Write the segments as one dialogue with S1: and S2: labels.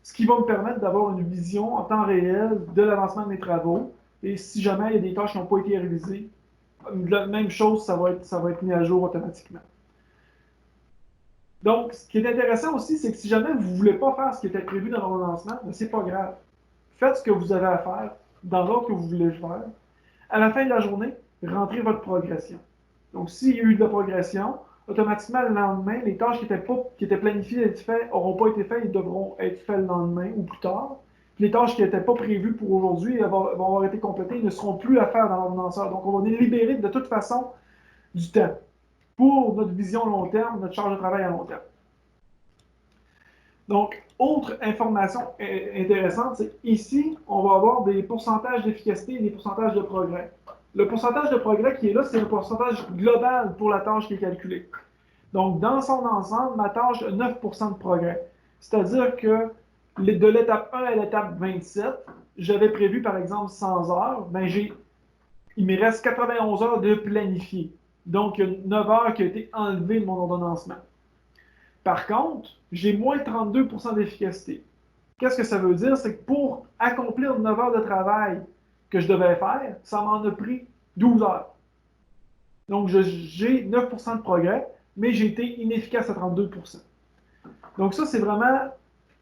S1: ce qui va me permettre d'avoir une vision en temps réel de l'avancement de mes travaux. Et si jamais il y a des tâches qui n'ont pas été réalisées, la même chose, ça va être mis à jour automatiquement. Donc, ce qui est intéressant aussi, c'est que si jamais vous ne voulez pas faire ce qui était prévu dans l'ordonnancement, ce n'est pas grave. Faites ce que vous avez à faire dans l'ordre que vous voulez faire. À la fin de la journée, rentrez votre progression. Donc, s'il y a eu de la progression, automatiquement, le lendemain, les tâches qui étaient planifiées d'être faites n'auront pas été faites et devront être faites le lendemain ou plus tard. Puis les tâches qui n'étaient pas prévues pour aujourd'hui vont avoir été complétées et ne seront plus à faire dans l'ordonnanceur. Donc, on va libérer de toute façon du temps pour notre vision long terme, notre charge de travail à long terme. Donc, autre information intéressante, c'est ici, on va avoir des pourcentages d'efficacité et des pourcentages de progrès. Le pourcentage de progrès qui est là, c'est le pourcentage global pour la tâche qui est calculée. Donc, dans son ensemble, ma tâche a 9% de progrès. C'est-à-dire que de l'étape 1 à l'étape 27, j'avais prévu, par exemple, 100 heures, ben il me reste 91 heures de planifié. Donc, il y a 9 heures qui ont été enlevées de mon ordonnancement. Par contre, j'ai moins 32% d'efficacité. Qu'est-ce que ça veut dire? C'est que pour accomplir 9 heures de travail que je devais faire, ça m'en a pris 12 heures. Donc, j'ai 9% de progrès, mais j'ai été inefficace à 32%. Donc, ça, c'est vraiment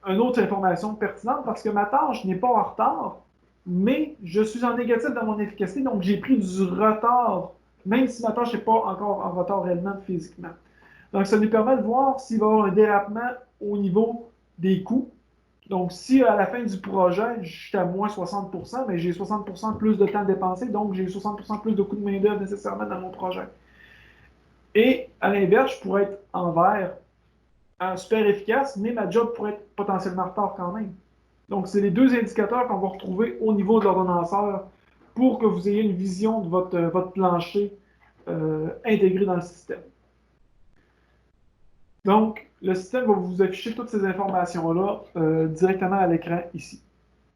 S1: une autre information pertinente parce que ma tâche n'est pas en retard, mais je suis en négatif dans mon efficacité, donc j'ai pris du retard, même si ma tâche n'est pas encore en retard réellement physiquement. Donc, ça nous permet de voir s'il va y avoir un dérapement au niveau des coûts. Donc, si à la fin du projet, je suis à moins 60%, mais j'ai 60% plus de temps dépensé, donc j'ai 60% plus de coûts de main-d'œuvre nécessairement dans mon projet. Et à l'inverse, je pourrais être en vert, super efficace, mais ma job pourrait être potentiellement en retard quand même. Donc, c'est les deux indicateurs qu'on va retrouver au niveau de l'ordonnanceur pour que vous ayez une vision de votre plancher intégré dans le système. Donc, le système va vous afficher toutes ces informations-là directement à l'écran ici.